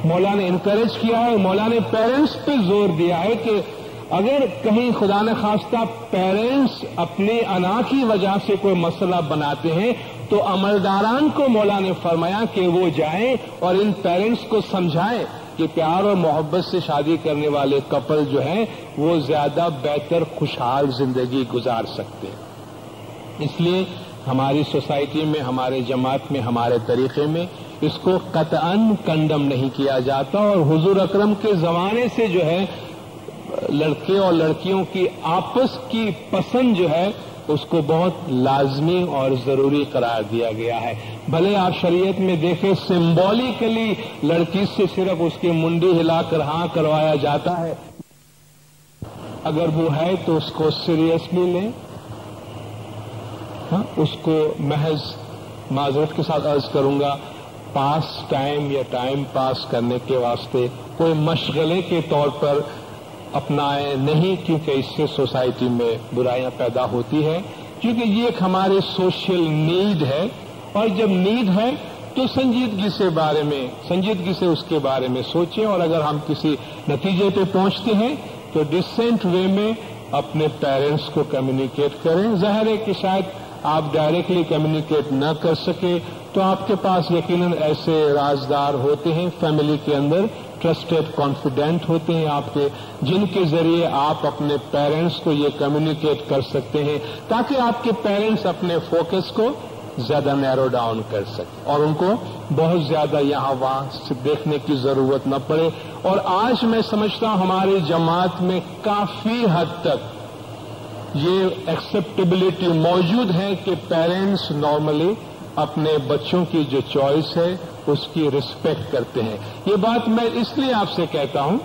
مولا نے انکریج کیا ہے. مولا نے پیرنٹس پہ زور دیا ہے کہ اگر کہیں خدا نخواستہ پیرنٹس اپنی انا کی وجہ سے کوئی مسئلہ بناتے ہیں تو عملداران کو مولا نے فرمایا کہ وہ جائیں اور ان پیرنٹس کو سمجھائیں کہ پیار اور محبت سے شادی کرنے والے کپل جو ہیں وہ زیادہ بہتر خوشحال زندگی گزار سکتے ہیں. اس لیے ہماری سوسائٹی میں، ہمارے جماعت میں، ہمارے طریقے میں اس کو قطعاً کنڈم نہیں کیا جاتا. اور حضور اکرم کے زمانے سے جو ہے لڑکے اور لڑکیوں کی آپس کی پسند جو ہے اس کو بہت لازمی اور ضروری قرار دیا گیا ہے. بھلے آپ شریعت میں دیکھیں سمبولیکلی لڑکی سے صرف اس کی منڈی ہلا کر ہاں کروایا جاتا ہے. اگر وہ ہے تو اس کو سیریسلی لیں. اس کو محض معذرت کے ساتھ عرض کروں گا پاس ٹائم یا ٹائم پاس کرنے کے واسطے کوئی مشغلے کے طور پر اپنائیں نہیں، کیونکہ اس سے سوسائٹی میں برائیاں پیدا ہوتی ہے. کیونکہ یہ ایک ہمارے سوشل نیڈ ہے، اور جب نیڈ ہے تو سنجیدگی سے اس کے بارے میں سوچیں. اور اگر ہم کسی نتیجے پہ پہنچتے ہیں تو ڈیسنٹ وے میں اپنے پیرنٹس کو کمیونیکیٹ کریں. ظاہر ہے کہ شاید آپ ڈائریکٹلی کمیونیکیٹ نہ کر سکے تو آپ کے پاس یقیناً ایسے رازدار ہوتے ہیں فیملی کے اندر، ٹرسٹڈ کانفیڈنٹ ہوتے ہیں آپ کے، جن کے ذریعے آپ اپنے پیرنٹس کو یہ کمیونیکیٹ کر سکتے ہیں تاکہ آپ کے پیرنٹس اپنے فوکس کو زیادہ نیرو ڈاؤن کر سکیں اور ان کو بہت زیادہ یہاں وہاں سے دیکھنے کی ضرورت نہ پڑے. اور آج میں سمجھتا ہوں ہماری جماعت میں کافی حد تک یہ ایکسیپٹیبلٹی موجود ہے کہ پیرنٹس نارملی اپنے بچوں کی جو چوائس ہے اس کی رسپیکٹ کرتے ہیں. یہ بات میں اس لیے آپ سے کہتا ہوں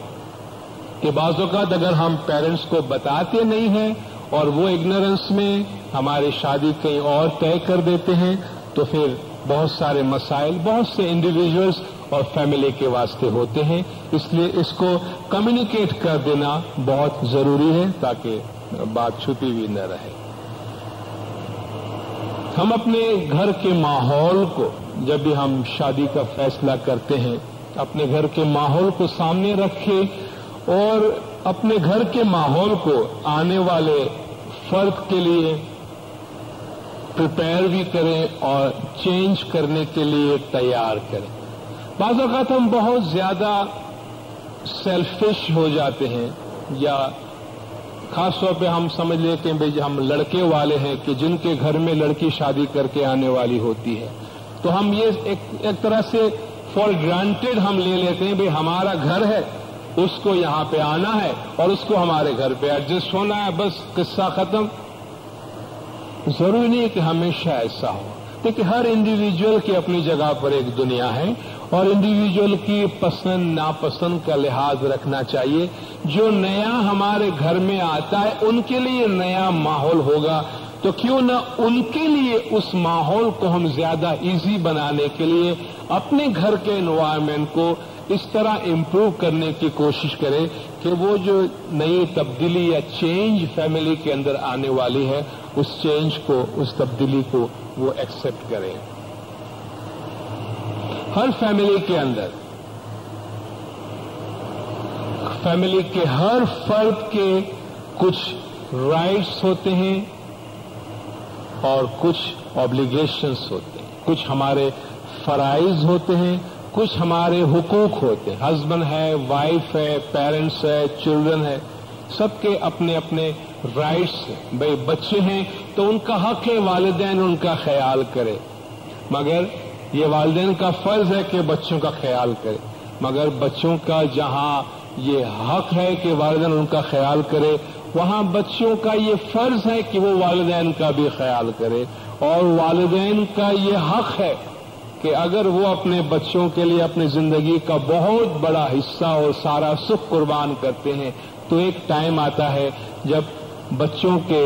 کہ بعض اوقات اگر ہم پیرنٹس کو بتاتے نہیں ہیں اور وہ اگنورنس میں ہماری شادی کہیں اور طے کر دیتے ہیں تو پھر بہت سارے مسائل بہت سے انڈیویجولز اور فیملی کے واسطے ہوتے ہیں. اس لیے اس کو کمیونیکیٹ کر دینا بہت ضروری ہے تاکہ بات چھپی ہوئی نہ رہے. ہم اپنے گھر کے ماحول کو جب بھی ہم شادی کا فیصلہ کرتے ہیں اپنے گھر کے ماحول کو سامنے رکھیں اور اپنے گھر کے ماحول کو آنے والے فرد کے لیے پریپیئر بھی کریں اور چینج کرنے کے لیے تیار کریں. بعض اوقات ہم بہت زیادہ سیلفش ہو جاتے ہیں یا خاص طور پہ ہم سمجھ لیتے ہیں بھائی ہم لڑکے والے ہیں کہ جن کے گھر میں لڑکی شادی کر کے آنے والی ہوتی ہے تو ہم یہ ایک طرح سے فار گرانٹیڈ ہم لے لیتے ہیں بھائی ہمارا گھر ہے اس کو یہاں پہ آنا ہے اور اس کو ہمارے گھر پہ ایڈجسٹ ہونا ہے، بس قصہ ختم. ضروری نہیں کہ ہمیشہ ایسا ہو. دیکھیں ہر انڈیویجول کی اپنی جگہ پر ایک دنیا ہے اور انڈیویجول کی پسند ناپسند کا لحاظ رکھنا چاہیے. جو نیا ہمارے گھر میں آتا ہے ان کے لیے نیا ماحول ہوگا تو کیوں نہ ان کے لیے اس ماحول کو ہم زیادہ ایزی بنانے کے لیے اپنے گھر کے انوائرمنٹ کو اس طرح امپروو کرنے کی کوشش کریں کہ وہ جو نئی تبدیلی یا چینج فیملی کے اندر آنے والی ہے اس چینج کو، اس تبدیلی کو وہ ایکسپٹ کریں. ہر فیملی کے اندر فیملی کے ہر فرد کے کچھ رائٹس ہوتے ہیں اور کچھ آبلیگیشنس ہوتے ہیں. کچھ ہمارے فرائض ہوتے ہیں، کچھ ہمارے حقوق ہوتے ہیں. ہسبینڈ ہے، وائف ہے، پیرنٹس ہے، چلڈرن ہے، سب کے اپنے اپنے رائٹس ہیں. بھائی بچے ہیں تو ان کا حق ہے والدین ان کا خیال کرے، مگر یہ والدین کا فرض ہے کہ بچوں کا خیال کرے. مگر بچوں کا جہاں یہ حق ہے کہ والدین ان کا خیال کرے وہاں بچوں کا یہ فرض ہے کہ وہ والدین کا بھی خیال کرے. اور والدین کا یہ حق ہے کہ اگر وہ اپنے بچوں کے لیے اپنی زندگی کا بہت بڑا حصہ اور سارا سکھ قربان کرتے ہیں تو ایک ٹائم آتا ہے جب بچوں کے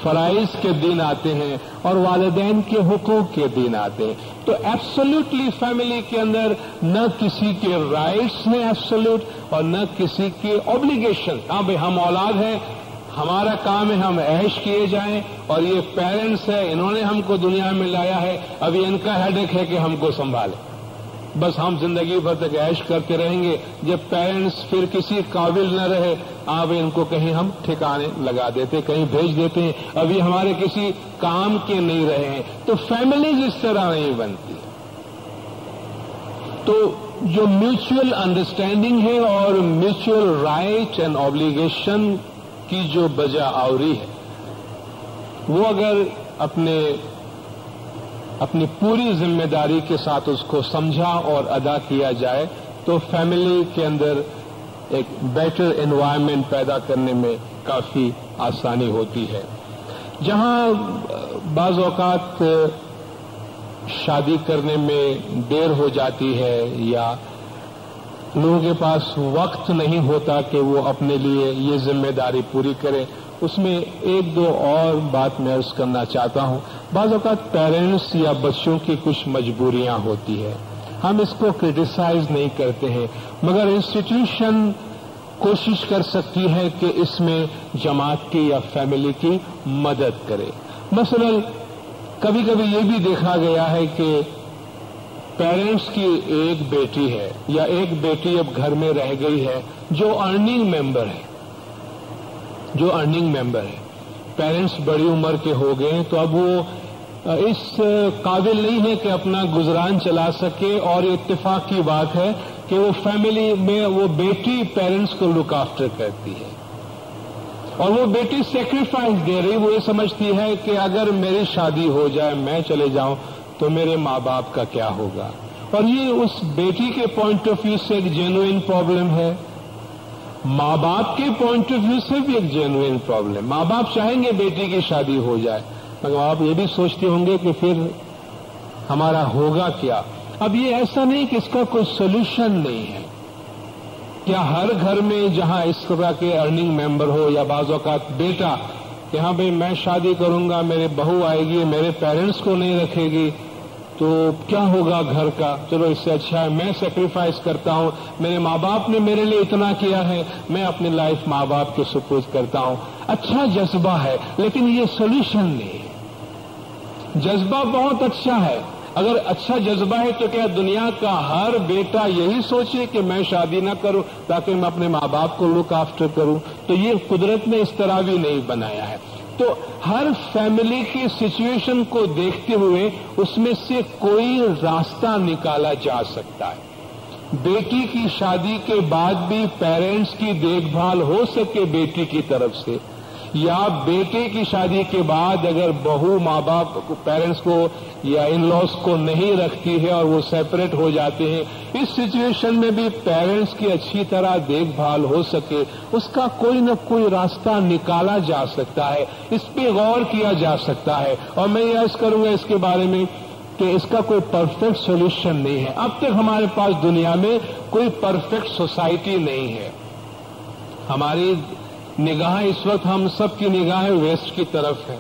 فرائض کے دن آتے ہیں اور والدین کے حقوق کے دن آتے ہیں. تو ایبسولوٹلی فیملی کے اندر نہ کسی کے رائٹس ہیں ایبسولوٹ اور نہ کسی کے آبلیگیشن. ہاں بھائی ہم اولاد ہیں، ہمارا کام ہے ہم عیش کیے جائیں، اور یہ پیرنٹس ہے انہوں نے ہم کو دنیا میں لایا ہے، اب یہ ان کا ہیڈیک ہے کہ ہم کو سنبھالیں. بس ہم زندگی بھر تک عیش کرتے رہیں گے. جب پیرنٹس پھر کسی قابل نہ رہے آپ ان کو کہیں ہم ٹھکانے لگا دیتے, کہیں بھیج دیتے ہیں, ابھی ہمارے کسی کام کے نہیں رہے ہیں. تو فیملیز اس طرح نہیں بنتی. تو جو میوچل انڈرسٹینڈنگ ہے اور میوچل رائٹ اینڈ آبلیگیشن کی جو بجا آوری ہے وہ اگر اپنی پوری ذمہ داری کے ساتھ اس کو سمجھا اور ادا کیا جائے تو فیملی کے اندر ایک بیٹر انوائرمنٹ پیدا کرنے میں کافی آسانی ہوتی ہے. جہاں بعض اوقات شادی کرنے میں دیر ہو جاتی ہے یا لوگوں کے پاس وقت نہیں ہوتا کہ وہ اپنے لیے یہ ذمہ داری پوری کرے, اس میں ایک دو اور بات میں عرض کرنا چاہتا ہوں. بعض اوقات پیرنٹس یا بچوں کی کچھ مجبوریاں ہوتی ہے, ہم اس کو کرٹیسائز نہیں کرتے ہیں, مگر انسٹیٹیوشن کوشش کر سکتی ہے کہ اس میں جماعت کی یا فیملی کی مدد کرے. مثلا کبھی کبھی یہ بھی دیکھا گیا ہے کہ پیرنٹس کی ایک بیٹی ہے یا ایک بیٹی اب گھر میں رہ گئی ہے جو ارننگ ممبر ہے, پیرنٹس بڑی عمر کے ہو گئے ہیں تو اب وہ اس قابل نہیں ہے کہ اپنا گزران چلا سکے, اور اتفاق کی بات ہے کہ وہ فیملی میں وہ بیٹی پیرنٹس کو لک آفٹر کرتی ہے, اور وہ بیٹی سیکریفائس دے رہی. وہ یہ سمجھتی ہے کہ اگر میری شادی ہو جائے, میں چلے جاؤں تو میرے ماں باپ کا کیا ہوگا. اور یہ اس بیٹی کے پوائنٹ آف ویو سے ایک جینوئن پرابلم ہے, ماں باپ کے پوائنٹ آف ویو سے بھی ایک جینوئن پرابلم. ماں باپ چاہیں گے بیٹی کی شادی ہو جائے, مگر آپ یہ بھی سوچتے ہوں گے کہ پھر ہمارا ہوگا کیا. اب یہ ایسا نہیں کہ اس کا کوئی سولوشن نہیں ہے. کیا ہر گھر میں جہاں اس طرح کے ارننگ ممبر ہو یا بعض اوقات بیٹا کہ ہاں بھائی میں شادی کروں گا, میرے بہو آئے گی, میرے پیرنٹس کو نہیں رکھے گی تو کیا ہوگا گھر کا, چلو اس سے اچھا ہے میں سیکریفائس کرتا ہوں, میرے ماں باپ نے میرے لیے اتنا کیا ہے, میں اپنی لائف ماں باپ کے سپرد کرتا ہوں. اچھا جذبہ ہے لیکن یہ سولوشن نہیں ہے. جذبہ بہت اچھا ہے, اگر اچھا جذبہ ہے تو کیا دنیا کا ہر بیٹا یہی سوچے کہ میں شادی نہ کروں تاکہ میں اپنے ماں باپ کو لک آفٹر کروں؟ تو یہ قدرت نے اس طرح بھی نہیں بنایا ہے. تو ہر فیملی کی سچویشن کو دیکھتے ہوئے اس میں سے کوئی راستہ نکالا جا سکتا ہے. بیٹی کی شادی کے بعد بھی پیرنٹس کی دیکھ بھال ہو سکے بیٹی کی طرف سے, یا بیٹے کی شادی کے بعد اگر بہو ماں باپ پیرنٹس کو یا ان لاس کو نہیں رکھتی ہے اور وہ سیپریٹ ہو جاتے ہیں, اس سچویشن میں بھی پیرنٹس کی اچھی طرح دیکھ بھال ہو سکے, اس کا کوئی نہ کوئی راستہ نکالا جا سکتا ہے, اس پہ غور کیا جا سکتا ہے. اور میں یہ عرض کروں گا اس کے بارے میں کہ اس کا کوئی پرفیکٹ سولوشن نہیں ہے. اب تک ہمارے پاس دنیا میں کوئی پرفیکٹ سوسائٹی نہیں ہے. ہماری نگاہ اس وقت ہم سب کی نگاہیں ویسٹ کی طرف ہے.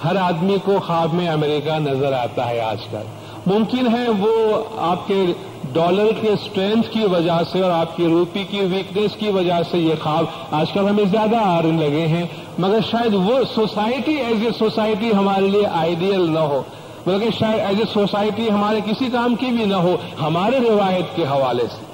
ہر آدمی کو خواب میں امریکہ نظر آتا ہے آج کل. ممکن ہے وہ آپ کے ڈالر کے اسٹرینتھ کی وجہ سے اور آپ کی روپی کی ویکنیس کی وجہ سے یہ خواب آج کل ہمیں زیادہ آنے لگے ہیں, مگر شاید وہ سوسائٹی ایز اے سوسائٹی ہمارے لیے آئیڈیل نہ ہو, بلکہ شاید ایز اے سوسائٹی ہمارے کسی کام کی بھی نہ ہو ہمارے روایت کے حوالے سے.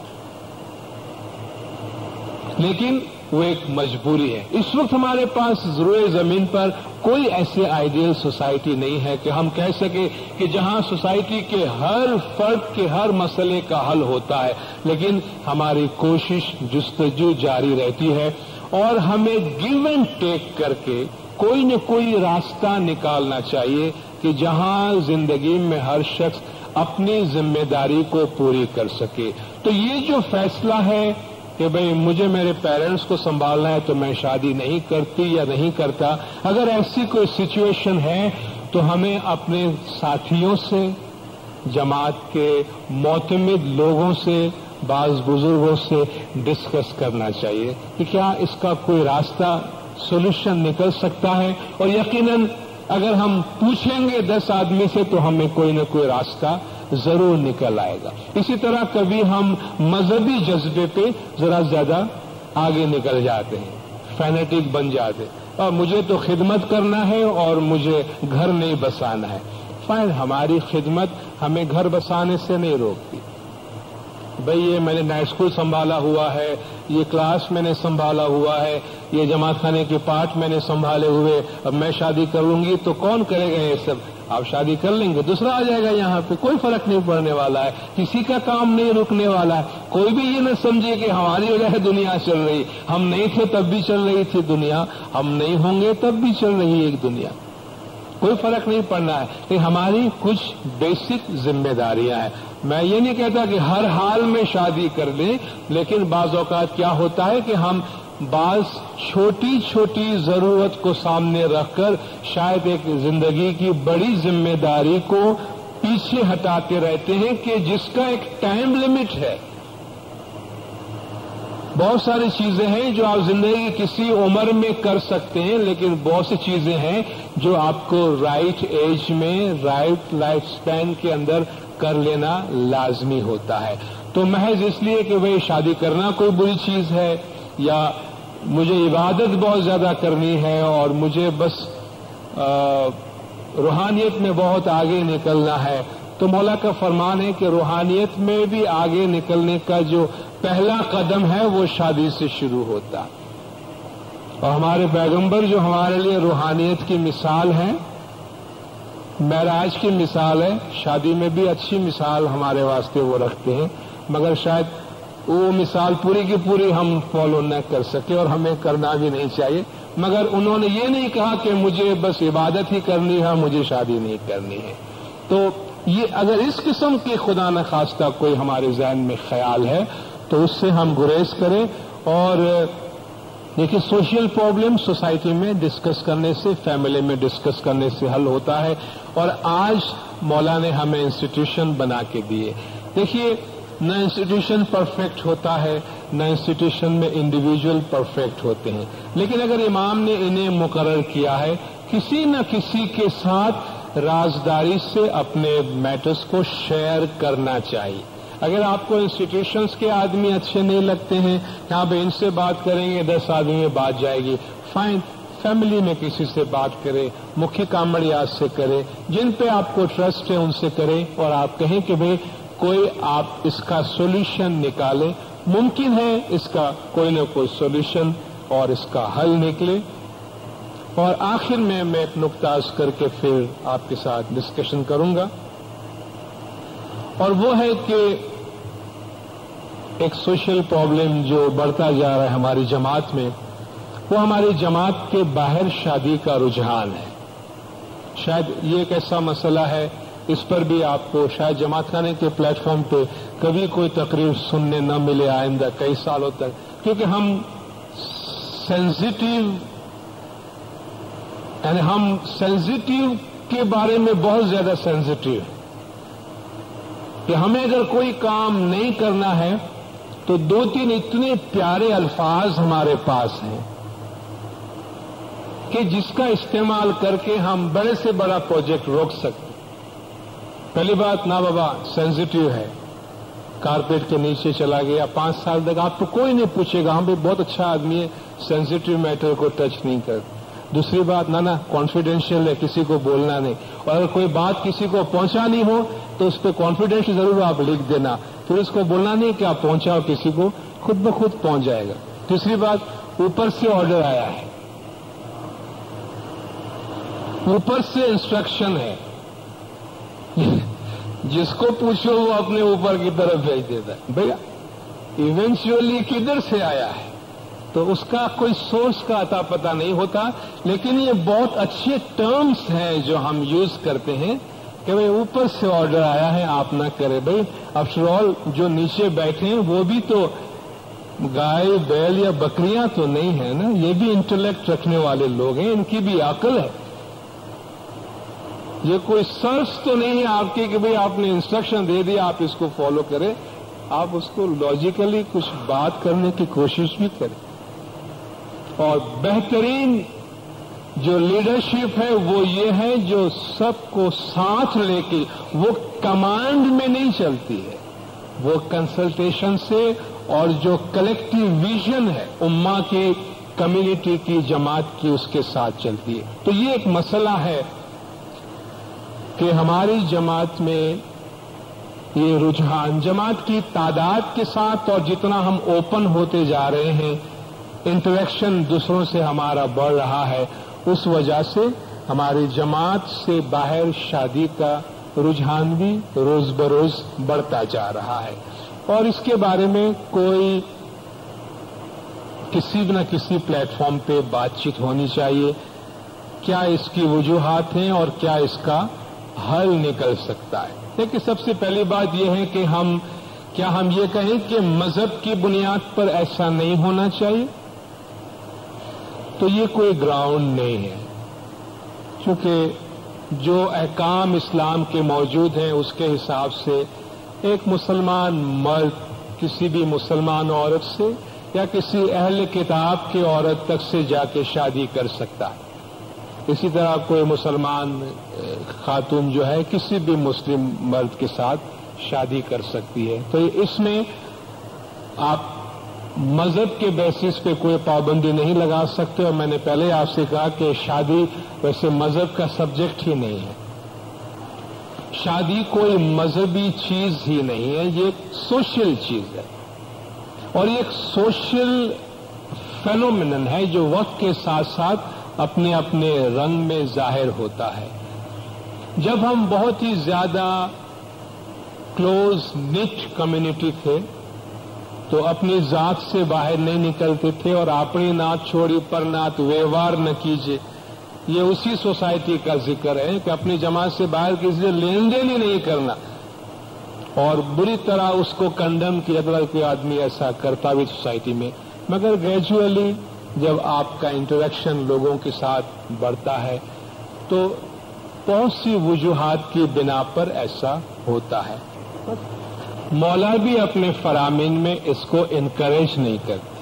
لیکن وہ ایک مجبوری ہے. اس وقت ہمارے پاس روئے زمین پر کوئی ایسے آئیڈیل سوسائٹی نہیں ہے کہ ہم کہہ سکیں کہ جہاں سوسائٹی کے ہر فرد کے ہر مسئلے کا حل ہوتا ہے. لیکن ہماری کوشش جستجو جاری رہتی ہے اور ہمیں گیو اینڈ ٹیک کر کے کوئی نہ کوئی راستہ نکالنا چاہیے کہ جہاں زندگی میں ہر شخص اپنی ذمہ داری کو پوری کر سکے. تو یہ جو فیصلہ ہے کہ بھئی مجھے میرے پیرنٹس کو سنبھالنا ہے تو میں شادی نہیں کرتی یا نہیں کرتا, اگر ایسی کوئی سچویشن ہے تو ہمیں اپنے ساتھیوں سے, جماعت کے معتمد لوگوں سے, بعض بزرگوں سے ڈسکس کرنا چاہیے کہ کیا اس کا کوئی راستہ سولوشن نکل سکتا ہے. اور یقیناً اگر ہم پوچھیں گے 10 آدمی سے تو ہمیں کوئی نہ کوئی راستہ ضرور نکل آئے گا. اسی طرح کبھی ہم مذہبی جذبے پہ ذرا زیادہ آگے نکل جاتے ہیں, فینیٹک بن جاتے ہیں, اور مجھے تو خدمت کرنا ہے اور مجھے گھر نہیں بسانا ہے. فائن, ہماری خدمت ہمیں گھر بسانے سے نہیں روکتی, بھئی یہ میں نے نائٹ اسکول سنبھالا ہوا ہے، یہ کلاس میں نے سنبھالا ہوا ہے، یہ جماعت خانے کے پارٹ میں نے سنبھالے ہوئے، اب میں شادی کر لوں گی تو کون کرے گا یہ سب؟ آپ شادی کر لیں گے، دوسرا آ جائے گا یہاں پہ، کوئی فرق نہیں پڑنے والا ہے، کسی کا کام نہیں رکنے والا ہے۔ کوئی بھی یہ نہ سمجھے کہ ہماری وجہ سے دنیا چل رہی، ہم نہیں تھے تب بھی چل رہی تھی دنیا، ہم نہیں ہوں گے تب بھی چل رہی ہے ایک دنیا، کوئی فرق نہیں پڑنا ہے۔ لیکن ہماری کچھ بیسک ذمہ داریاں ہیں۔ میں یہ نہیں کہتا کہ ہر حال میں شادی کر لیں، لیکن بعض اوقات کیا ہوتا ہے کہ ہم بعض چھوٹی چھوٹی ضرورت کو سامنے رکھ کر شاید ایک زندگی کی بڑی ذمہ داری کو پیچھے ہٹاتے رہتے ہیں کہ جس کا ایک ٹائم لمٹ ہے۔ بہت ساری چیزیں ہیں جو آپ زندگی کی کسی عمر میں کر سکتے ہیں، لیکن بہت سی چیزیں ہیں جو آپ کو رائٹ ایج میں، رائٹ لائف سپین کے اندر کر لینا لازمی ہوتا ہے۔ تو محض اس لیے کہ بھئی شادی کرنا کوئی بری چیز ہے، یا مجھے عبادت بہت زیادہ کرنی ہے اور مجھے بس روحانیت میں بہت آگے نکلنا ہے، تو مولا کا فرمان ہے کہ روحانیت میں بھی آگے نکلنے کا جو پہلا قدم ہے وہ شادی سے شروع ہوتا۔ اور ہمارے پیغمبر جو ہمارے لیے روحانیت کی مثال ہے، معراج کی مثال ہے، شادی میں بھی اچھی مثال ہمارے واسطے وہ رکھتے ہیں، مگر شاید وہ مثال پوری کی پوری ہم فالو نہ کر سکے اور ہمیں کرنا بھی نہیں چاہیے، مگر انہوں نے یہ نہیں کہا کہ مجھے بس عبادت ہی کرنی ہے، مجھے شادی نہیں کرنی ہے۔ تو یہ اگر اس قسم کے خدا نخواستہ کوئی ہمارے ذہن میں خیال ہے تو اس سے ہم گریز کریں۔ اور دیکھیے سوشل پرابلم سوسائٹی میں ڈسکس کرنے سے، فیملی میں ڈسکس کرنے سے حل ہوتا ہے، اور آج مولا نے ہمیں انسٹیٹیوشن بنا کے دیے۔ دیکھیے نہ انسٹیٹیوشن پرفیکٹ ہوتا ہے، نہ انسٹیٹیوشن میں انڈیویجول پرفیکٹ ہوتے ہیں، لیکن اگر امام نے انہیں مقرر کیا ہے، کسی نہ کسی کے ساتھ رازداری سے اپنے میٹرز کو شیئر کرنا چاہیے۔ اگر آپ کو انسٹیٹیوشنز کے آدمی اچھے نہیں لگتے ہیں، یہاں پہ ان سے بات کریں گے 10 آدمی میں بات جائے گی، فائن، فیملی میں کسی سے بات کرے، مکھی کامڑیات سے کرے، جن پہ آپ کو ٹرسٹ ہے ان سے کریں، اور آپ کہیں کہ بھئی کوئی آپ اس کا سولوشن نکالیں، ممکن ہے اس کا کوئی نہ کوئی سولوشن اور اس کا حل نکلے۔ اور آخر میں ایک نقطہ عرض کر کے پھر آپ کے ساتھ ڈسکشن کروں گا، اور وہ ہے کہ ایک سوشل پرابلم جو بڑھتا جا رہا ہے ہماری جماعت میں، وہ ہماری جماعت کے باہر شادی کا رجحان ہے۔ شاید یہ ایک ایسا مسئلہ ہے، اس پر بھی آپ کو شاید جماعت خانے کے پلیٹ فارم پہ کبھی کوئی تقریر سننے نہ ملے آئندہ کئی سالوں تک، کیونکہ ہم سینسیٹیو کے بارے میں بہت زیادہ سینسیٹیو ہیں کہ ہمیں اگر کوئی کام نہیں کرنا ہے تو 2-3 اتنے پیارے الفاظ ہمارے پاس ہیں کہ جس کا استعمال کر کے ہم بڑے سے بڑا پروجیکٹ روک سکتے۔ پہلی بات، نا بابا سینسیٹیو ہے، کارپیٹ کے نیچے چلا گیا 5 سال تک آپ کو کوئی نہیں پوچھے گا، ہم بھی بہت اچھا آدمی ہے، سینسیٹیو میٹر کو ٹچ نہیں کرتے۔ دوسری بات، نا کانفیڈینشیل ہے، کسی کو بولنا نہیں، اور اگر کوئی بات کسی کو پہنچانی ہو تو اس پہ کانفیڈینشیل ضرور آپ لکھ دینا، پھر اس کو بولنا نہیں کہ آپ پہنچاؤ کسی کو، خود بخود پہنچ جائے گا۔ تیسری بات، اوپر سے آرڈر آیا ہے، اوپر سے انسٹرکشن ہے، جس کو پوچھو وہ اپنے اوپر کی طرف بھیج دیتا ہے۔ بھیا ایونچولی کدھر سے آیا ہے تو اس کا کوئی سورس کا اتا پتہ نہیں ہوتا، لیکن یہ بہت اچھے ٹرمز ہیں جو ہم یوز کرتے ہیں کہ بھئی اوپر سے آرڈر آیا ہے، آپ نہ کریں۔ بھئی آفٹر آل جو نیچے بیٹھے ہیں وہ بھی تو گائے بیل یا بکریاں تو نہیں ہیں نا، یہ بھی انٹلیکٹ رکھنے والے لوگ ہیں، ان کی بھی عقل ہے۔ یہ کوئی سرچ تو نہیں ہے آپ کی کہ بھئی آپ نے انسٹرکشن دے دیا آپ اس کو فالو کریں، آپ اس کو لاجیکلی کچھ بات کرنے کی کوشش بھی کریں۔ اور بہترین جو لیڈرشپ ہے وہ یہ ہے جو سب کو ساتھ لے کے، وہ کمانڈ میں نہیں چلتی ہے، وہ کنسلٹیشن سے، اور جو کلیکٹیو ویژن ہے امہ کی، کمیونٹی کی، جماعت کی، اس کے ساتھ چلتی ہے۔ تو یہ ایک مسئلہ ہے کہ ہماری جماعت میں یہ رجحان جماعت کی تعداد کے ساتھ اور جتنا ہم اوپن ہوتے جا رہے ہیں، انٹریکشن دوسروں سے ہمارا بڑھ رہا ہے، اس وجہ سے ہماری جماعت سے باہر شادی کا رجحان بھی روز بروز بڑھتا جا رہا ہے، اور اس کے بارے میں کوئی کسی نہ کسی پلیٹ فارم پہ بات چیت ہونی چاہیے. کیا اس کی وجوہات ہیں اور کیا اس کا حل نکل سکتا ہے؟ لیکن سب سے پہلی بات یہ ہے کہ ہم یہ کہیں کہ مذہب کی بنیاد پر ایسا نہیں ہونا چاہیے؟ تو یہ کوئی گراؤنڈ نہیں ہے، کیونکہ جو احکام اسلام کے موجود ہیں اس کے حساب سے ایک مسلمان مرد کسی بھی مسلمان عورت سے یا کسی اہل کتاب کی عورت تک سے جا کے شادی کر سکتا ہے. اسی طرح کوئی مسلمان خاتون جو ہے کسی بھی مسلم مرد کے ساتھ شادی کر سکتی ہے. تو اس میں آپ مذہب کے بیسس پہ کوئی پابندی نہیں لگا سکتے، اور میں نے پہلے آپ سے کہا کہ شادی ویسے مذہب کا سبجیکٹ ہی نہیں ہے. شادی کوئی مذہبی چیز ہی نہیں ہے، یہ ایک سوشل چیز ہے، اور یہ ایک سوشل فینومینن ہے جو وقت کے ساتھ ساتھ اپنے اپنے رنگ میں ظاہر ہوتا ہے. جب ہم بہت ہی زیادہ کلوز نٹ کمیونٹی تھے تو اپنی ذات سے باہر نہیں نکلتے تھے، اور اپنی نات چھوڑی پر نات ویوار نہ کیجیے، یہ اسی سوسائٹی کا ذکر ہے کہ اپنی جماعت سے باہر کسی سے لین دین ہی نہیں کرنا، اور بری طرح اس کو کنڈم کیا جاتا کوئی آدمی ایسا کرتا بھی سوسائٹی میں. مگر گریجولی جب آپ کا انٹریکشن لوگوں کے ساتھ بڑھتا ہے تو بہت سی وجوہات کی بنا پر ایسا ہوتا ہے. مولا بھی اپنے فرامین میں اس کو انکریج نہیں کرتے.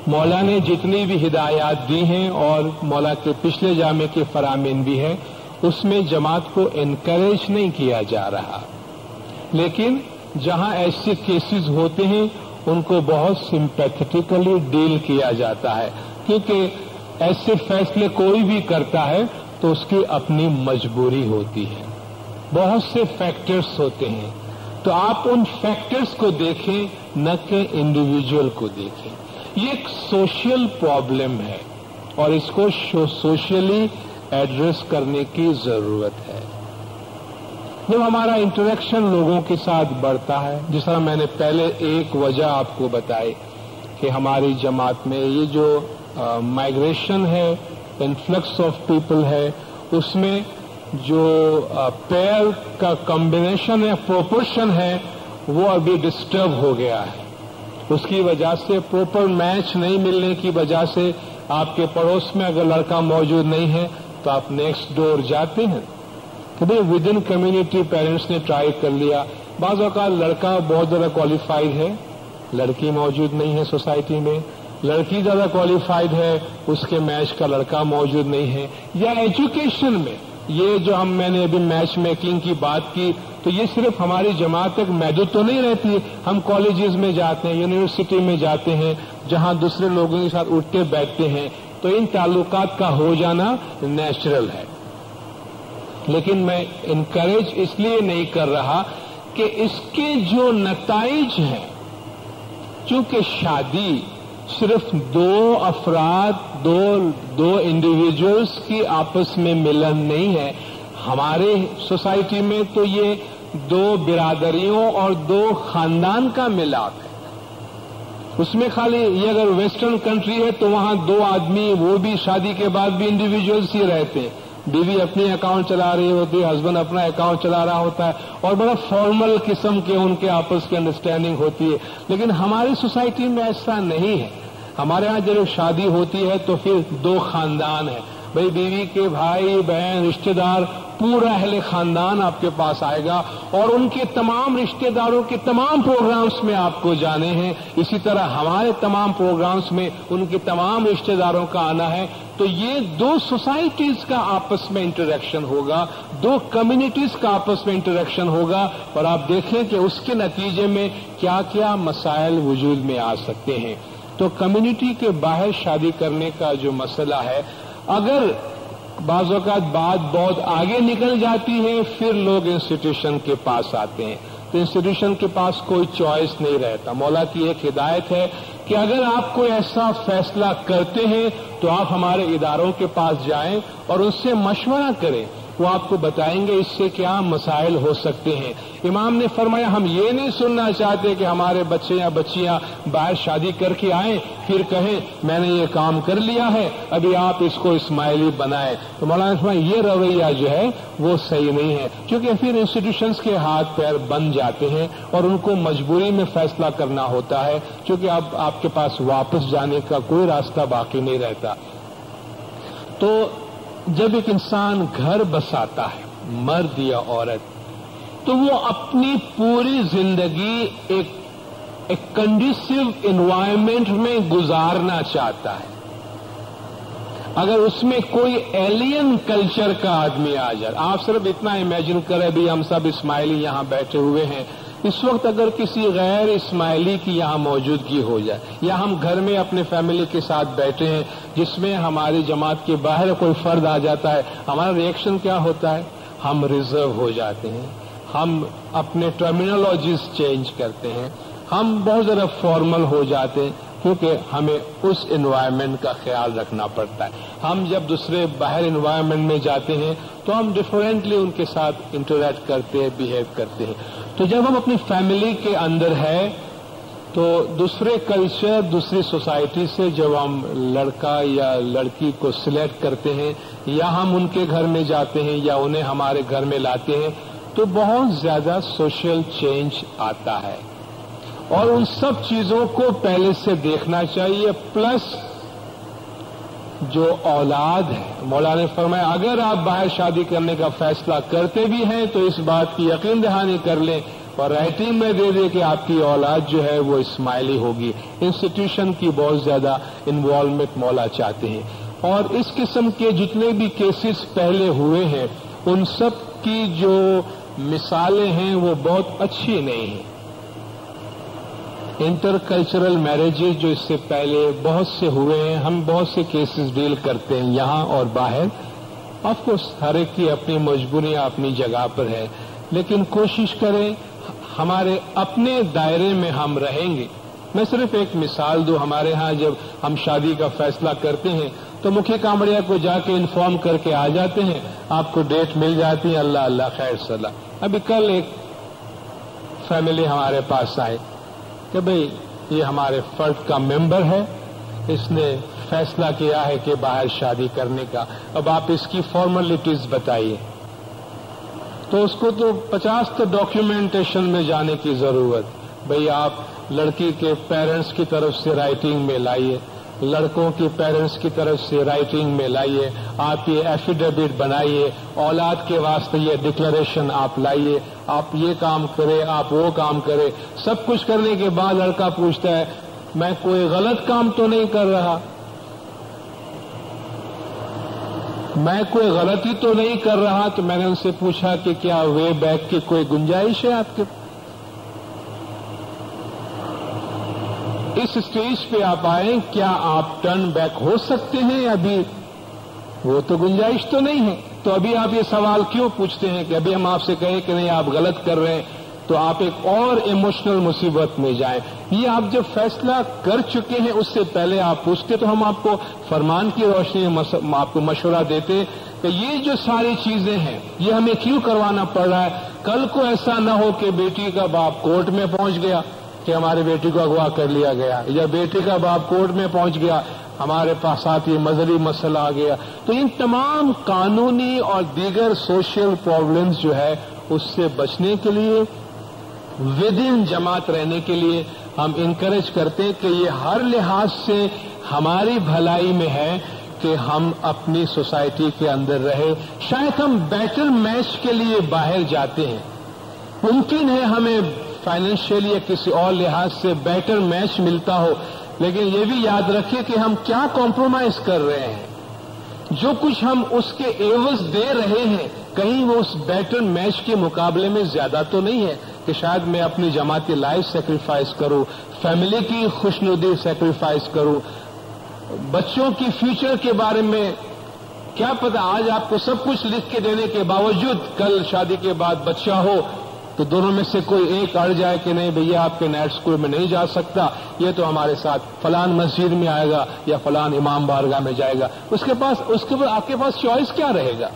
مولا نے جتنی بھی ہدایات دی ہیں اور مولا کے پچھلے جامع کے فرامین بھی ہے، اس میں جماعت کو انکریج نہیں کیا جا رہا، لیکن جہاں ایسے کیسز ہوتے ہیں ان کو بہت سمپیتھیٹیکلی ڈیل کیا جاتا ہے، کیونکہ ایسے فیصلے کوئی بھی کرتا ہے تو اس کی اپنی مجبوری ہوتی ہے. بہت سے فیکٹرز ہوتے ہیں، تو آپ ان فیکٹرز کو دیکھیں نہ کہ انڈیویجول کو دیکھیں. یہ ایک سوشل پرابلم ہے اور اس کو سوشلی ایڈریس کرنے کی ضرورت ہے. جب ہمارا انٹریکشن لوگوں کے ساتھ بڑھتا ہے، جس طرح میں نے پہلے ایک وجہ آپ کو بتائی کہ ہماری جماعت میں یہ جو مائگریشن ہے، انفلکس آف پیپل ہے، اس میں جو پیئر کا کمبینیشن ہے، پروپورشن ہے، وہ ابھی ڈسٹرب ہو گیا ہے. اس کی وجہ سے پراپر میچ نہیں ملنے کی وجہ سے آپ کے پڑوس میں اگر لڑکا موجود نہیں ہے تو آپ نیکسٹ ڈور جاتے ہیں کہ بھائی ود ان کمیونٹی پیرنٹس نے ٹرائی کر لیا. بعض اوقات لڑکا بہت زیادہ کوالیفائڈ ہے، لڑکی موجود نہیں ہے سوسائٹی میں، لڑکی زیادہ کوالیفائڈ ہے، اس کے میچ کا لڑکا موجود نہیں ہے. یا ایجوکیشن میں یہ جو میں نے ابھی میچ میکنگ کی بات کی، تو یہ صرف ہماری جماعت تک محدود تو نہیں رہتی. ہم کالجز میں جاتے ہیں، یونیورسٹی میں جاتے ہیں، جہاں دوسرے لوگوں کے ساتھ اٹھتے بیٹھتے ہیں، تو ان تعلقات کا ہو جانا نیچرل ہے. لیکن میں انکریج اس لیے نہیں کر رہا کہ اس کے جو نتائج ہیں، چونکہ شادی صرف دو افراد دو انڈیویجولز کی آپس میں ملن نہیں ہے. ہمارے سوسائٹی میں تو یہ دو برادریوں اور دو خاندان کا ملاپ ہے. اس میں خالی یہ اگر ویسٹرن کنٹری ہے تو وہاں دو آدمی وہ بھی شادی کے بعد بھی انڈیویجولز ہی رہتے ہیں. بیوی اپنی اکاؤنٹ چلا رہی ہوتی ہے، ہسبینڈ اپنا اکاؤنٹ چلا رہا ہوتا ہے، اور بڑا فارمل قسم کے ان کے آپس کی انڈرسٹینڈنگ ہوتی ہے. لیکن ہماری سوسائٹی میں ایسا نہیں ہے. ہمارے ہاں جب شادی ہوتی ہے تو پھر دو خاندان ہیں، بھائی بیوی کے بھائی بہن رشتہ دار، پورا اہل خاندان آپ کے پاس آئے گا، اور ان کے تمام رشتہ داروں کے تمام پروگرامز میں آپ کو جانے ہیں. اسی طرح ہمارے تمام پروگرامز میں ان کے تمام رشتہ داروں کا آنا ہے. تو یہ دو سوسائٹیز کا آپس میں انٹریکشن ہوگا، دو کمیونٹیز کا آپس میں انٹریکشن ہوگا، اور آپ دیکھیں کہ اس کے نتیجے میں کیا کیا مسائل وجود میں آ سکتے ہیں. تو کمیونٹی کے باہر شادی کرنے کا جو مسئلہ ہے، اگر بعض اوقات بات بہت آگے نکل جاتی ہے، پھر لوگ انسٹیٹیوشن کے پاس آتے ہیں. تو انسٹیٹیوشن کے پاس کوئی چوائس نہیں رہتا. مولا کی ایک ہدایت ہے کہ اگر آپ کوئی ایسا فیصلہ کرتے ہیں تو آپ ہمارے اداروں کے پاس جائیں اور ان سے مشورہ کریں. وہ آپ کو بتائیں گے اس سے کیا مسائل ہو سکتے ہیں. امام نے فرمایا ہم یہ نہیں سننا چاہتے کہ ہمارے بچے یا بچیاں باہر شادی کر کے آئیں پھر کہیں میں نے یہ کام کر لیا ہے ابھی آپ اس کو اسماعیلی بنائیں. تو مولانا نے فرمایا یہ رویہ جو ہے وہ صحیح نہیں ہے, کیونکہ پھر انسٹیٹیوشنز کے ہاتھ پیر بن جاتے ہیں اور ان کو مجبوری میں فیصلہ کرنا ہوتا ہے, کیونکہ اب آپ کے پاس واپس جانے کا کوئی راستہ باقی نہیں رہتا. تو جب ایک انسان گھر بساتا ہے, مرد یا عورت, تو وہ اپنی پوری زندگی ایک کنڈیسیو انوائرمنٹ میں گزارنا چاہتا ہے. اگر اس میں کوئی ایلین کلچر کا آدمی آ جائے, آپ صرف اتنا امیجن کریں بھی ہم سب اسماعیلی یہاں بیٹھے ہوئے ہیں, اس وقت اگر کسی غیر اسماعیلی کی یہاں موجودگی ہو جائے, یا ہم گھر میں اپنے فیملی کے ساتھ بیٹھے ہیں جس میں ہماری جماعت کے باہر کوئی فرد آ جاتا ہے, ہمارا ریئیکشن کیا ہوتا ہے؟ ہم ریزرو ہو جاتے ہیں, ہم اپنے ٹرمینالوجیز چینج کرتے ہیں, ہم بہت زیادہ فارمل ہو جاتے ہیں, کیونکہ ہمیں اس انوائرمنٹ کا خیال رکھنا پڑتا ہے. ہم جب دوسرے باہر انوائرمنٹ میں جاتے ہیں تو ہم ڈفرینٹلی ان کے ساتھ انٹریکٹ کرتے ہیں, بہیو کرتے ہیں. تو جب ہم اپنی فیملی کے اندر ہے تو دوسرے کلچر, دوسری سوسائٹی سے جب ہم لڑکا یا لڑکی کو سلیکٹ کرتے ہیں یا ہم ان کے گھر میں جاتے ہیں یا انہیں ہمارے گھر میں لاتے ہیں تو بہت زیادہ سوشل چینج آتا ہے, اور ان سب چیزوں کو پہلے سے دیکھنا چاہیے. پلس جو اولاد ہے, مولانا نے فرمایا اگر آپ باہر شادی کرنے کا فیصلہ کرتے بھی ہیں تو اس بات کی یقین دہانی کر لیں اور رائٹنگ میں دے دیں کہ آپ کی اولاد جو ہے وہ اسماعیلی ہوگی. انسٹیٹیوشن کی بہت زیادہ انوالومنٹ مولا چاہتے ہیں, اور اس قسم کے جتنے بھی کیسز پہلے ہوئے ہیں ان سب کی جو مثالیں ہیں وہ بہت اچھی نہیں ہیں. انٹر کلچرل میرجز جو اس سے پہلے بہت سے ہوئے ہیں, ہم بہت سے کیسز ڈیل کرتے ہیں یہاں اور باہر. آف کورس ہر ایک کی اپنی مجبوریاں اپنی جگہ پر ہے, لیکن کوشش کریں ہمارے اپنے دائرے میں ہم رہیں گے. میں صرف ایک مثال دوں, ہمارے ہاں جب ہم شادی کا فیصلہ کرتے ہیں تو مکھی کامڑیا کو جا کے انفارم کر کے آ جاتے ہیں, آپ کو ڈیٹ مل جاتی ہے, اللہ اللہ خیر صلاح. ابھی کل ایک فیملی ہمارے پاس آئے کہ بھئی یہ ہمارے فرد کا ممبر ہے, اس نے فیصلہ کیا ہے کہ باہر شادی کرنے کا, اب آپ اس کی فارملٹیز بتائیے. تو اس کو تو 50 ڈاکیومنٹیشن میں جانے کی ضرورت. بھئی آپ لڑکی کے پیرنٹس کی طرف سے رائٹنگ میں لائیے, لڑکوں کی پیرنٹس کی طرف سے رائٹنگ میں لائیے, آپ یہ ایفیڈیوٹ بنائیے, اولاد کے واسطے یہ ڈکلریشن آپ لائیے, آپ یہ کام کرے, آپ وہ کام کرے. سب کچھ کرنے کے بعد لڑکا پوچھتا ہے میں کوئی غلط کام تو نہیں کر رہا, میں کوئی غلطی تو نہیں کر رہا. تو میں نے ان سے پوچھا کہ کیا وے بیک کی کوئی گنجائش ہے آپ کے؟ اس اسٹیج پہ آپ آئیں, کیا آپ ٹرن بیک ہو سکتے ہیں؟ ابھی وہ تو گنجائش تو نہیں ہے. تو ابھی آپ یہ سوال کیوں پوچھتے ہیں کہ ابھی ہم آپ سے کہیں کہ نہیں آپ غلط کر رہے ہیں, تو آپ ایک اور ایموشنل مصیبت میں جائیں. یہ آپ جب فیصلہ کر چکے ہیں اس سے پہلے آپ پوچھتے تو ہم آپ کو فرمان کی روشنی میں آپ کو مشورہ دیتے کہ یہ جو ساری چیزیں ہیں یہ ہمیں کیوں کروانا پڑ رہا ہے. کل کو ایسا نہ ہو کہ بیٹی کا باپ کورٹ میں پہنچ گیا کہ ہمارے بیٹی کو اغوا کر لیا گیا, یا بیٹی کا باپ کورٹ میں پہنچ گیا ہمارے پاس ساتھ یہ مذہبی مسئلہ آ گیا. تو ان تمام قانونی اور دیگر سوشل پرابلمز جو ہے اس سے بچنے کے لیے, ود ان جماعت رہنے کے لیے ہم انکریج کرتے ہیں کہ یہ ہر لحاظ سے ہماری بھلائی میں ہے کہ ہم اپنی سوسائٹی کے اندر رہے. شاید ہم بیٹر میچ کے لیے باہر جاتے ہیں, ممکن ہے ہمیں فائنینشیلی یا کسی اور لحاظ سے بیٹر میچ ملتا ہو, لیکن یہ بھی یاد رکھیے کہ ہم کیا کمپرومائز کر رہے ہیں. جو کچھ ہم اس کے ایوز دے رہے ہیں کہیں وہ اس بیٹر میچ کے مقابلے میں زیادہ تو نہیں ہے کہ شاید میں اپنی جماعتی لائف سیکریفائس کروں, فیملی کی خوشنودی سیکریفائس کروں, بچوں کی فیوچر کے بارے میں کیا پتا. آج آپ کو سب کچھ لکھ کے دینے کے باوجود کل شادی کے بعد بچہ ہو تو دونوں میں سے کوئی ایک اڑ جائے کہ نہیں بھیا آپ کے نیٹ اسکول میں نہیں جا سکتا، یہ تو ہمارے ساتھ فلان مسجد میں آئے گا یا فلان امام بارگاہ میں جائے گا، اس کے بعد آپ کے پاس چوائس کیا رہے گا؟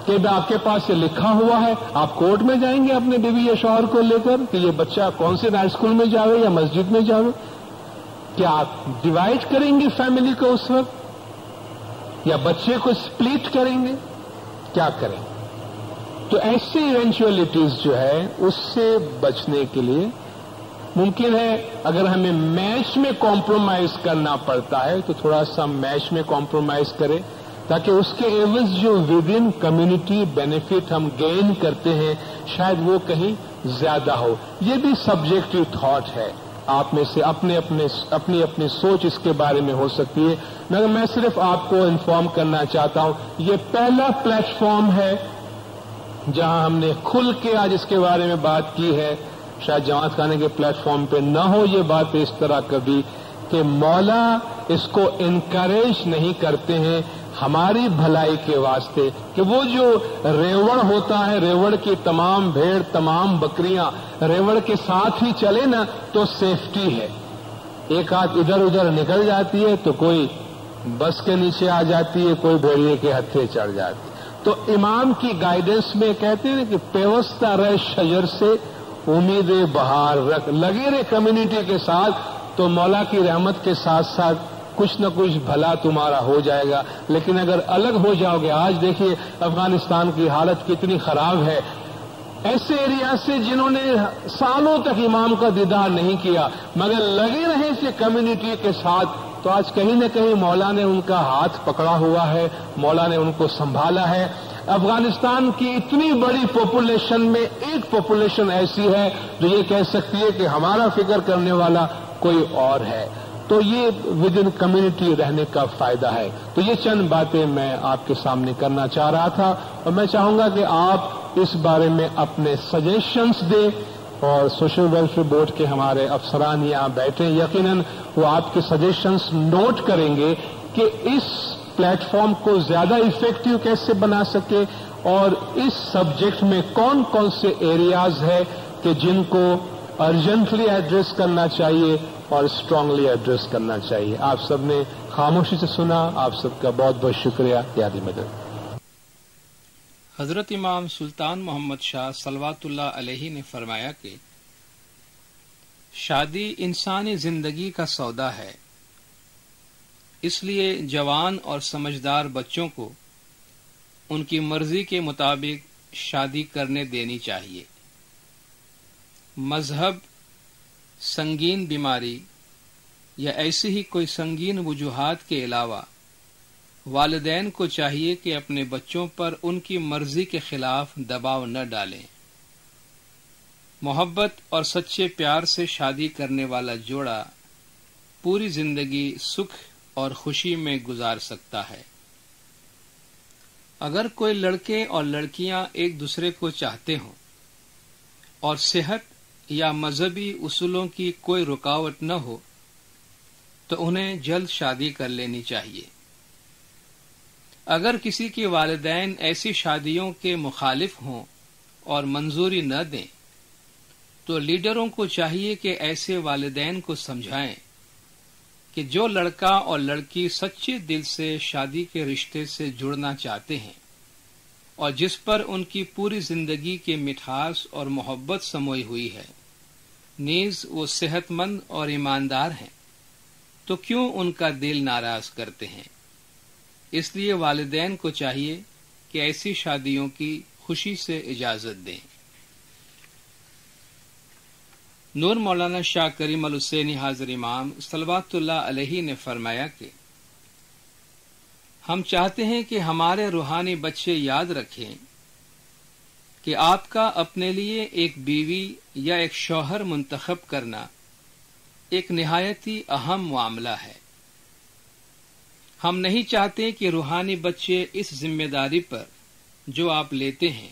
کہ آپ کے پاس یہ لکھا ہوا ہے، آپ کورٹ میں جائیں گے اپنے بیوی یا شوہر کو لے کر کہ یہ بچہ کون سے نائٹ اسکول میں جاوے یا مسجد میں جاوے؟ کیا آپ ڈیوائڈ کریں گے فیملی کو اس وقت، یا بچے کو سپلٹ کریں گے؟ کیا کریں؟ تو ایسی ایونچولیٹیز جو ہے اس سے بچنے کے لیے ممکن ہے اگر ہمیں میچ میں کمپرومائز کرنا پڑتا ہے تو تھوڑا سا میچ میں کمپرومائز کریں، تاکہ اس کے عوض جو ود ان کمیونٹی بینیفٹ ہم گین کرتے ہیں شاید وہ کہیں زیادہ ہو۔ یہ بھی سبجیکٹو تھاٹ ہے، آپ میں سے اپنی سوچ اس کے بارے میں ہو سکتی ہے، مگر میں صرف آپ کو انفارم کرنا چاہتا ہوں یہ پہلا پلیٹ فارم ہے جہاں ہم نے کھل کے آج اس کے بارے میں بات کی ہے۔ شاید جماعت خانے کے پلیٹ فارم پہ نہ ہو یہ بات اس طرح کبھی کہ مولا اس کو انکریج نہیں کرتے ہیں ہماری بھلائی کے واسطے، کہ وہ جو ریوڑ ہوتا ہے، ریوڑ کی تمام بھیڑ تمام بکریاں ریوڑ کے ساتھ ہی چلے نا تو سیفٹی ہے، ایک ہاتھ ادھر ادھر نکل جاتی ہے تو کوئی بس کے نیچے آ جاتی ہے، کوئی بھیڑیے کے ہتھے چڑھ جاتی ہے۔ تو امام کی گائیڈنس میں کہتے ہیں کہ پیوستہ رہ شجر سے امید بہار رکھ، لگے رہے کمیونٹی کے ساتھ تو مولا کی رحمت کے ساتھ ساتھ کچھ نہ کچھ بھلا تمہارا ہو جائے گا۔ لیکن اگر الگ ہو جاؤ گے، آج دیکھیے افغانستان کی حالت کتنی خراب ہے، ایسے ایریا سے جنہوں نے سالوں تک امام کا دیدار نہیں کیا مگر لگے رہے اس کمیونٹی کے ساتھ، تو آج کہیں نہ کہیں مولا نے ان کا ہاتھ پکڑا ہوا ہے، مولا نے ان کو سنبھالا ہے۔ افغانستان کی اتنی بڑی پاپولیشن میں ایک پاپولیشن ایسی ہے جو یہ کہہ سکتی ہے کہ ہمارا فکر کرنے والا کوئی اور ہے، تو یہ ود ان کمیونٹی رہنے کا فائدہ ہے۔ تو یہ چند باتیں میں آپ کے سامنے کرنا چاہ رہا تھا، اور میں چاہوں گا کہ آپ اس بارے میں اپنے سجیشنز دیں، اور سوشل ویلفیئر بورڈ کے ہمارے افسران یہاں بیٹھے، یقیناً وہ آپ کے سجیشنز نوٹ کریں گے کہ اس پلیٹ فارم کو زیادہ افیکٹو کیسے بنا سکے، اور اس سبجیکٹ میں کون کون سے ایریاز ہے کہ جن کو ارجنٹلی ایڈریس کرنا چاہیے اور اسٹرانگلی ایڈریس کرنا چاہیے۔ آپ سب نے خاموشی سے سنا، آپ سب کا بہت بہت شکریہ۔ یادی مدد۔ حضرت امام سلطان محمد شاہ صلوات اللہ علیہ نے فرمایا کہ شادی انسانی زندگی کا سودا ہے، اس لیے جوان اور سمجھدار بچوں کو ان کی مرضی کے مطابق شادی کرنے دینی چاہیے۔ مذہب، سنگین بیماری یا ایسی ہی کوئی سنگین وجوہات کے علاوہ والدین کو چاہیے کہ اپنے بچوں پر ان کی مرضی کے خلاف دباؤ نہ ڈالیں۔ محبت اور سچے پیار سے شادی کرنے والا جوڑا پوری زندگی سکھ اور خوشی میں گزار سکتا ہے۔ اگر کوئی لڑکے اور لڑکیاں ایک دوسرے کو چاہتے ہوں اور صحت یا مذہبی اصولوں کی کوئی رکاوٹ نہ ہو تو انہیں جلد شادی کر لینی چاہیے۔ اگر کسی کے والدین ایسی شادیوں کے مخالف ہوں اور منظوری نہ دیں تو لیڈروں کو چاہیے کہ ایسے والدین کو سمجھائیں کہ جو لڑکا اور لڑکی سچے دل سے شادی کے رشتے سے جڑنا چاہتے ہیں اور جس پر ان کی پوری زندگی کی مٹھاس اور محبت سموئی ہوئی ہے، نیز وہ صحت مند اور ایماندار ہیں، تو کیوں ان کا دل ناراض کرتے ہیں؟ اس لیے والدین کو چاہیے کہ ایسی شادیوں کی خوشی سے اجازت دیں۔ نور مولانا شاہ کریم الحسینی حاضر امام صلوات اللہ علیہ نے فرمایا کہ ہم چاہتے ہیں کہ ہمارے روحانی بچے یاد رکھیں کہ آپ کا اپنے لیے ایک بیوی یا ایک شوہر منتخب کرنا ایک نہایت ہی اہم معاملہ ہے۔ ہم نہیں چاہتے کہ روحانی بچے اس ذمہ داری پر جو آپ لیتے ہیں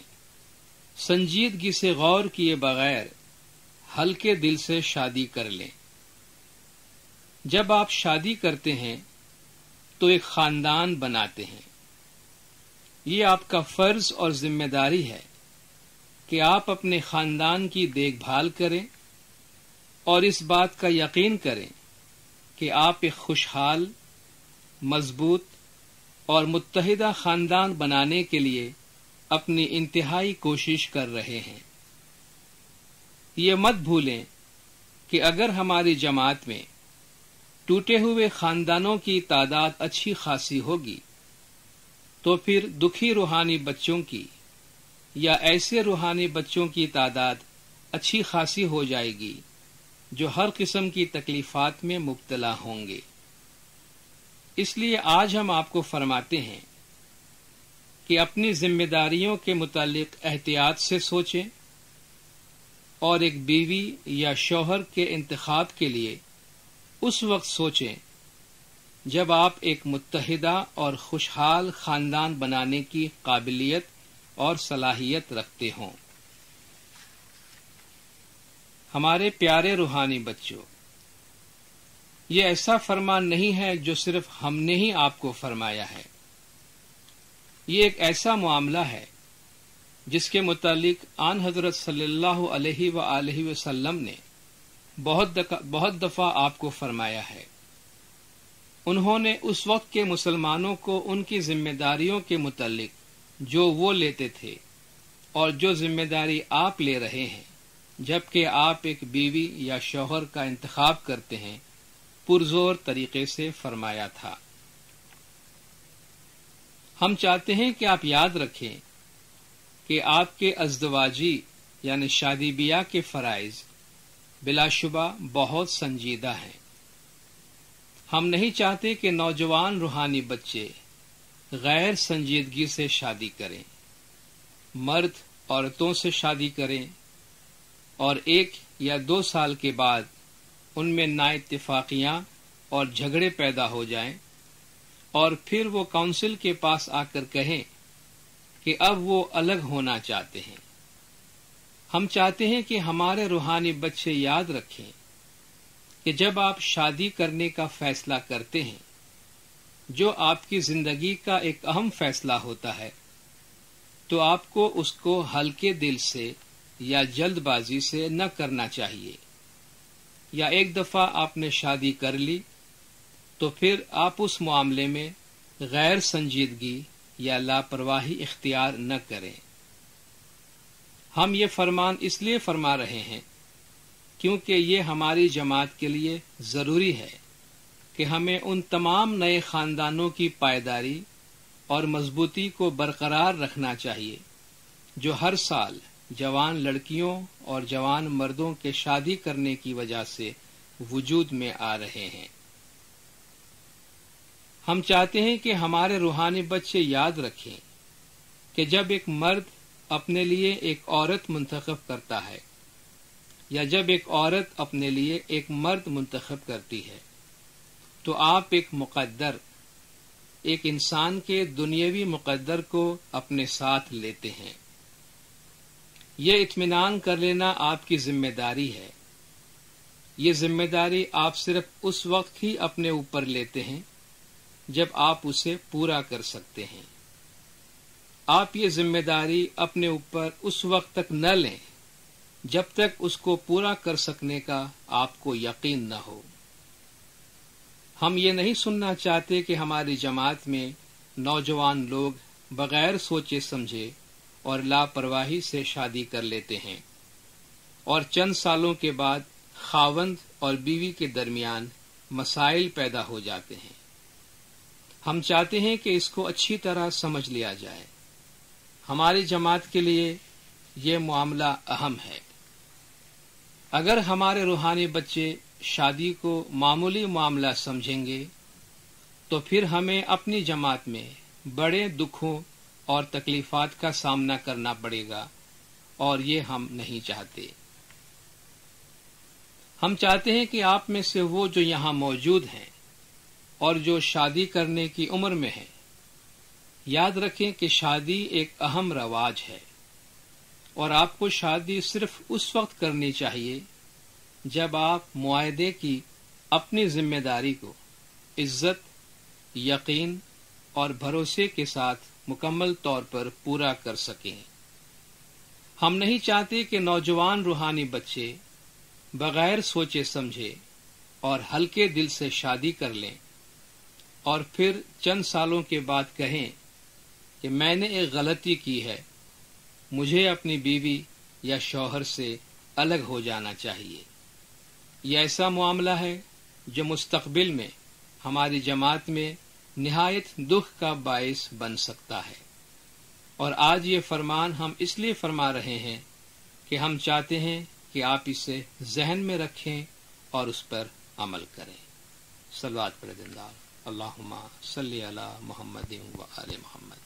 سنجیدگی سے غور کیے بغیر ہلکے دل سے شادی کر لیں۔ جب آپ شادی کرتے ہیں تو ایک خاندان بناتے ہیں، یہ آپ کا فرض اور ذمہ داری ہے کہ آپ اپنے خاندان کی دیکھ بھال کریں اور اس بات کا یقین کریں کہ آپ ایک خوشحال، مضبوط اور متحدہ خاندان بنانے کے لیے اپنی انتہائی کوشش کر رہے ہیں۔ یہ مت بھولیں کہ اگر ہماری جماعت میں ٹوٹے ہوئے خاندانوں کی تعداد اچھی خاصی ہوگی تو پھر دکھی روحانی بچوں کی یا ایسے روحانی بچوں کی تعداد اچھی خاصی ہو جائے گی جو ہر قسم کی تکلیفات میں مبتلا ہوں گے۔ اس لیے آج ہم آپ کو فرماتے ہیں کہ اپنی ذمہ داریوں کے متعلق احتیاط سے سوچیں اور ایک بیوی یا شوہر کے انتخاب کے لیے اس وقت سوچیں جب آپ ایک متحدہ اور خوشحال خاندان بنانے کی قابلیت اور صلاحیت رکھتے ہوں۔ ہمارے پیارے روحانی بچوں، یہ ایسا فرمان نہیں ہے جو صرف ہم نے ہی آپ کو فرمایا ہے۔ یہ ایک ایسا معاملہ ہے جس کے متعلق آن حضرت صلی اللہ علیہ وآلہ وسلم نے بہت دفعہ آپ کو فرمایا ہے۔ انہوں نے اس وقت کے مسلمانوں کو ان کی ذمہ داریوں کے متعلق جو وہ لیتے تھے اور جو ذمہ داری آپ لے رہے ہیں جبکہ آپ ایک بیوی یا شوہر کا انتخاب کرتے ہیں، پرزور طریقے سے فرمایا تھا۔ ہم چاہتے ہیں کہ آپ یاد رکھیں کہ آپ کے ازدواجی یعنی شادی بیاہ کے فرائض بلا شبہ بہت سنجیدہ ہیں۔ ہم نہیں چاہتے کہ نوجوان روحانی بچے غیر سنجیدگی سے شادی کریں، مرد عورتوں سے شادی کریں اور 1 یا 2 سال کے بعد ان میں نااتفاقیاں اور جھگڑے پیدا ہو جائیں اور پھر وہ کونسل کے پاس آ کر کہیں کہ اب وہ الگ ہونا چاہتے ہیں۔ ہم چاہتے ہیں کہ ہمارے روحانی بچے یاد رکھیں کہ جب آپ شادی کرنے کا فیصلہ کرتے ہیں جو آپ کی زندگی کا ایک اہم فیصلہ ہوتا ہے تو آپ کو اس کو ہلکے دل سے یا جلد بازی سے نہ کرنا چاہیے، یا ایک دفعہ آپ نے شادی کر لی تو پھر آپ اس معاملے میں غیر سنجیدگی یا لاپرواہی اختیار نہ کریں۔ ہم یہ فرمان اس لیے فرما رہے ہیں کیونکہ یہ ہماری جماعت کے لیے ضروری ہے کہ ہمیں ان تمام نئے خاندانوں کی پائیداری اور مضبوطی کو برقرار رکھنا چاہیے جو ہر سال جوان لڑکیوں اور جوان مردوں کے شادی کرنے کی وجہ سے وجود میں آ رہے ہیں۔ ہم چاہتے ہیں کہ ہمارے روحانی بچے یاد رکھیں کہ جب ایک مرد اپنے لیے ایک عورت منتخب کرتا ہے یا جب ایک عورت اپنے لیے ایک مرد منتخب کرتی ہے تو آپ ایک مقدر، ایک انسان کے دنیاوی مقدر کو اپنے ساتھ لیتے ہیں۔ یہ اطمینان کر لینا آپ کی ذمہ داری ہے۔ یہ ذمہ داری آپ صرف اس وقت ہی اپنے اوپر لیتے ہیں جب آپ اسے پورا کر سکتے ہیں۔ آپ یہ ذمہ داری اپنے اوپر اس وقت تک نہ لیں جب تک اس کو پورا کر سکنے کا آپ کو یقین نہ ہو۔ ہم یہ نہیں سننا چاہتے کہ ہماری جماعت میں نوجوان لوگ بغیر سوچے سمجھے اور لاپرواہی سے شادی کر لیتے ہیں اور چند سالوں کے بعد خاوند اور بیوی کے درمیان مسائل پیدا ہو جاتے ہیں۔ ہم چاہتے ہیں کہ اس کو اچھی طرح سمجھ لیا جائے۔ ہماری جماعت کے لیے یہ معاملہ اہم ہے۔ اگر ہمارے روحانی بچے شادی کو معمولی معاملہ سمجھیں گے تو پھر ہمیں اپنی جماعت میں بڑے دکھوں اور تکلیفات کا سامنا کرنا پڑے گا، اور یہ ہم نہیں چاہتے۔ ہم چاہتے ہیں کہ آپ میں سے وہ جو یہاں موجود ہیں اور جو شادی کرنے کی عمر میں ہیں یاد رکھیں کہ شادی ایک اہم رواج ہے، اور آپ کو شادی صرف اس وقت کرنی چاہیے جب آپ معاہدے کی اپنی ذمہ داری کو عزت، یقین اور بھروسے کے ساتھ مکمل طور پر پورا کر سکیں۔ ہم نہیں چاہتے کہ نوجوان روحانی بچے بغیر سوچے سمجھے اور ہلکے دل سے شادی کر لیں اور پھر چند سالوں کے بعد کہیں کہ میں نے ایک غلطی کی ہے، مجھے اپنی بیوی یا شوہر سے الگ ہو جانا چاہیے۔ یہ ایسا معاملہ ہے جو مستقبل میں ہماری جماعت میں نہایت دکھ کا باعث بن سکتا ہے، اور آج یہ فرمان ہم اس لیے فرما رہے ہیں کہ ہم چاہتے ہیں کہ آپ اسے ذہن میں رکھیں اور اس پر عمل کریں۔ صلوات پڑھیں دندار، اللہم صلی علی محمد و آل محمد۔